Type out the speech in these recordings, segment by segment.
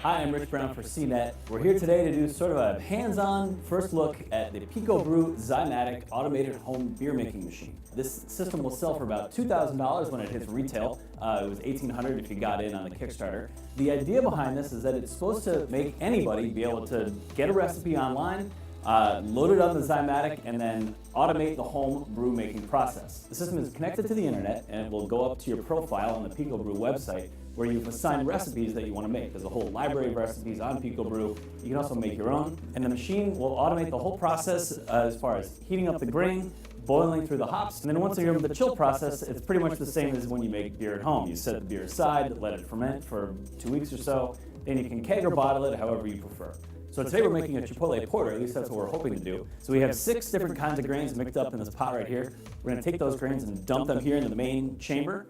Hi, I'm Rich Brown for CNET. We're here today to do sort of a hands-on first look at the PicoBrew's Zymatic automated home beer making machine. This system will sell for about $2,000 when it hits retail. It was $1,800 if you got in on the Kickstarter. The idea behind this is that it's supposed to make anybody be able to get a recipe online, load it on the Zymatic, and then automate the home brew making process. The system is connected to the internet and it will go up to your profile on the PicoBrew website where you've assigned recipes that you want to make. There's a whole library of recipes on PicoBrew. You can also make your own. And the machine will automate the whole process as far as heating up the grain, boiling through the hops, and then once you're in the chill process, it's pretty much the same as when you make beer at home. You set the beer aside, let it ferment for 2 weeks or so, then you can keg or bottle it however you prefer. So today we're making a Chipotle Porter, at least that's what we're hoping to do. So we have 6 different kinds of grains mixed up in this pot right here. We're gonna take those grains and dump them here into the main chamber.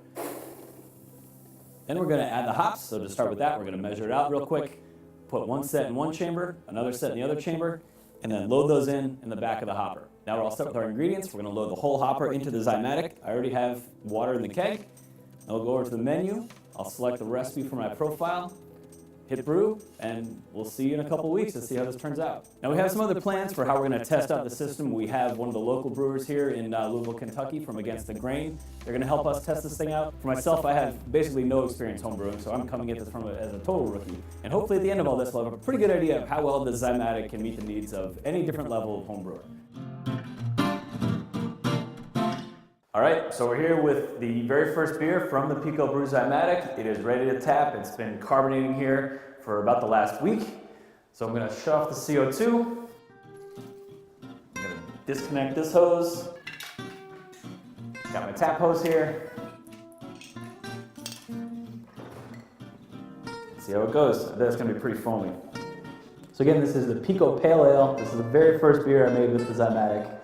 Then we're gonna add the hops. So to start with that, we're gonna measure it out real quick, put one set in one chamber, another set in the other chamber, and then load those in the back of the hopper. Now we're all set with our ingredients. We're gonna load the whole hopper into the Zymatic. I already have water in the keg. Now we'll go over to the menu. I'll select the recipe for my profile, hit brew, and we'll see you in a couple weeks to see how this turns out. Now we have some other plans for how we're gonna test out the system. We have one of the local brewers here in Louisville, Kentucky from Against the Grain. They're gonna help us test this thing out. For myself, I have basically no experience home brewing, so I'm coming at this as a total rookie. And hopefully at the end of all this, we'll have a pretty good idea of how well the Zymatic can meet the needs of any different level of home brewer. All right, so we're here with the very first beer from the PicoBrew's Zymatic. It is ready to tap. It's been carbonating here for about the last week. So I'm gonna shut off the CO2. I'm gonna disconnect this hose. Got my tap hose here. See how it goes. That's gonna be pretty foamy. So again, this is the Pico Pale Ale. This is the very first beer I made with the Zymatic.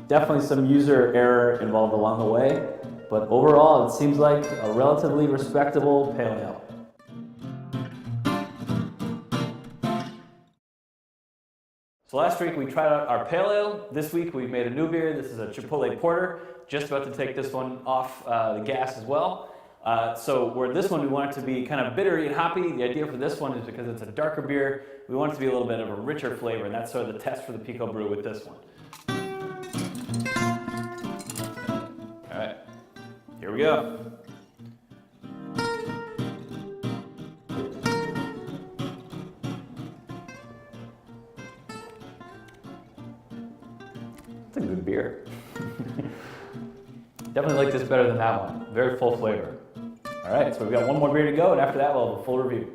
Definitely some user error involved along the way, but overall it seems like a relatively respectable pale ale. So last week we tried out our pale ale. This week we've made a new beer. This is a Chipotle Porter. Just about to take this one off the gas as well. So where this one we want it to be kind of bittery and hoppy. The idea for this one is because it's a darker beer, we want it to be a little bit of a richer flavor, and that's sort of the test for the PicoBrew with this one. All right, here we go. It's a good beer. Definitely like this better than that one. Very full flavor. All right, so we've got one more beer to go, and after that we'll have a full review.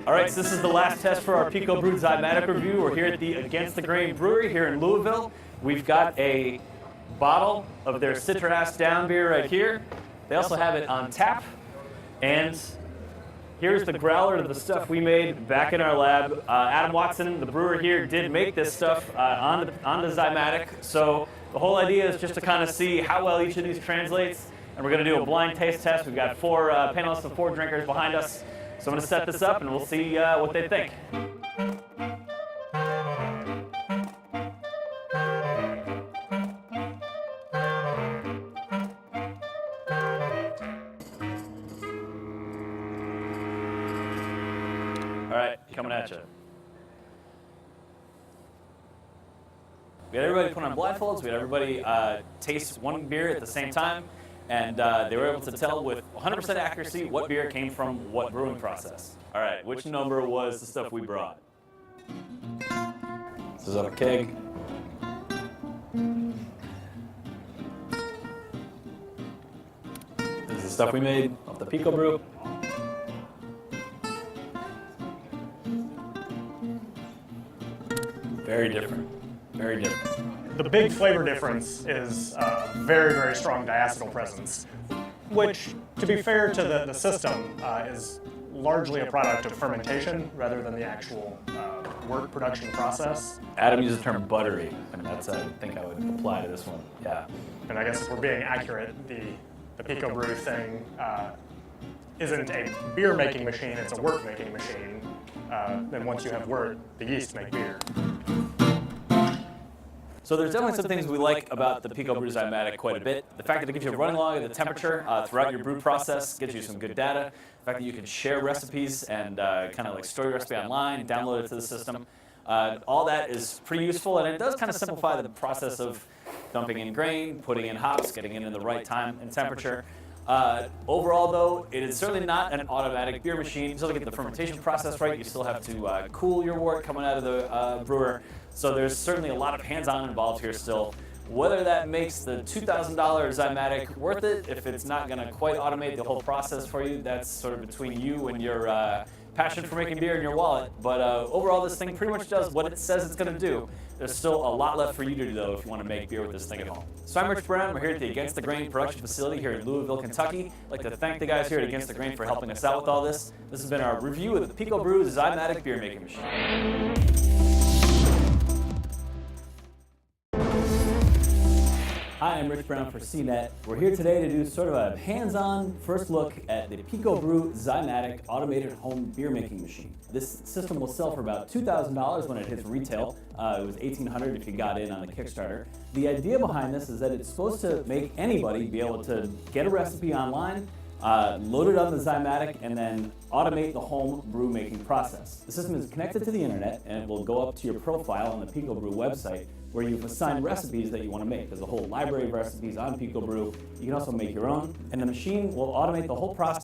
All right, so this is the last test for our PicoBrew's Zymatic review. We're here at the Against the Grain Brewery here in Louisville. We've got a bottle of their Citronast Down beer right here. They also have it on tap. And here's the growler of the stuff we made back in our lab. Adam Watson, the brewer here, did make this stuff on the Zymatic. So the whole idea is just to kind of see how well each of these translates. And we're going to do a blind taste test. We've got 4 panelists and 4 drinkers behind us. So I'm going to set this up and we'll see what they think. All right, coming at you. We had everybody put on blindfolds. We had everybody taste one beer at the same time. And they were able to tell with 100% accuracy what beer came from what brewing process. All right, which number was the stuff we brought? This is on a keg. This is the stuff we made off the PicoBrew. Very different, very different. The big flavor difference is a very, very strong diacetyl presence, which, to be fair to the system, is largely a product of fermentation rather than the actual wort production process. Adam used the term buttery, and that's, I think I would apply to this one, yeah. And I guess if we're being accurate, the PicoBrew thing isn't a beer making machine, it's a wort making machine. And once you have wort, the yeast make beer. So there's definitely some things we like about the PicoBrew's Zymatic quite a bit. The fact that it gives you a running log of the temperature throughout your brew process gives you some good data. The fact that you can share recipes and kind of like store your recipe online, download it to the system. All that is pretty useful, and it does kind of simplify the process of dumping in grain, putting in hops, getting it in the right time and temperature. Overall, though, it is certainly not an automatic beer machine. You still have to get the fermentation process right. You still have to cool your wort coming out of the brewer. So there's certainly a lot of hands-on involved here still. Whether that makes the $2,000 Zymatic worth it, if it's not going to quite automate the whole process for you, that's sort of between you and your passion for making beer in your wallet. But overall, this thing pretty much does what it says it's going to do. There's still a lot left for you to do, though, if you want to make beer with this thing at home. So I'm Rich Brown. We're here at the Against the Grain production facility here in Louisville, Kentucky. I'd like to thank the guys here at Against the Grain for helping us out with all this. This has been our review of the PicoBrew's Zymatic beer making machine. Hi, I'm Rich Brown for CNET. We're here today to do sort of a hands-on first look at the PicoBrew's Zymatic automated home beer making machine. This system will sell for about $2,000 when it hits retail. It was $1,800 if you got in on the Kickstarter. The idea behind this is that it's supposed to make anybody be able to get a recipe online, load it on the Zymatic, and then automate the home brew making process. The system is connected to the internet, and it will go up to your profile on the PicoBrew website, where you've assigned recipes that you want to make. There's a whole library of recipes on PicoBrew. You can also make your own, and the machine will automate the whole process